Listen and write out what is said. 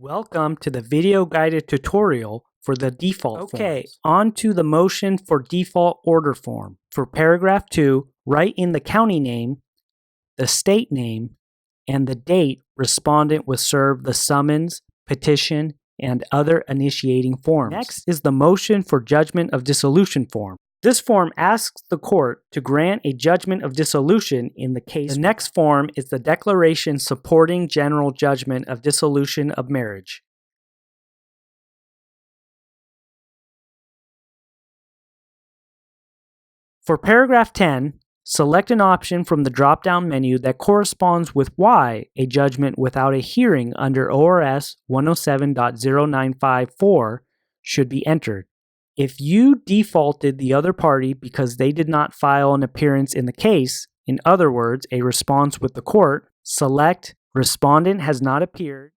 Welcome to the video guided tutorial for the default forms. On to the motion for default order form. For paragraph 2, write in the county name, the state name, and the date respondent was served the summons, petition, and other initiating forms. Next is the motion for judgment of dissolution form. This form asks the court to grant a judgment of dissolution in the case. The next form is the declaration supporting general judgment of dissolution of marriage. For paragraph 10, select an option from the drop-down menu that corresponds with why a judgment without a hearing under ORS 107.0954 should be entered. If you defaulted the other party because they did not file an appearance in the case, in other words, a response with the court, select Respondent has not appeared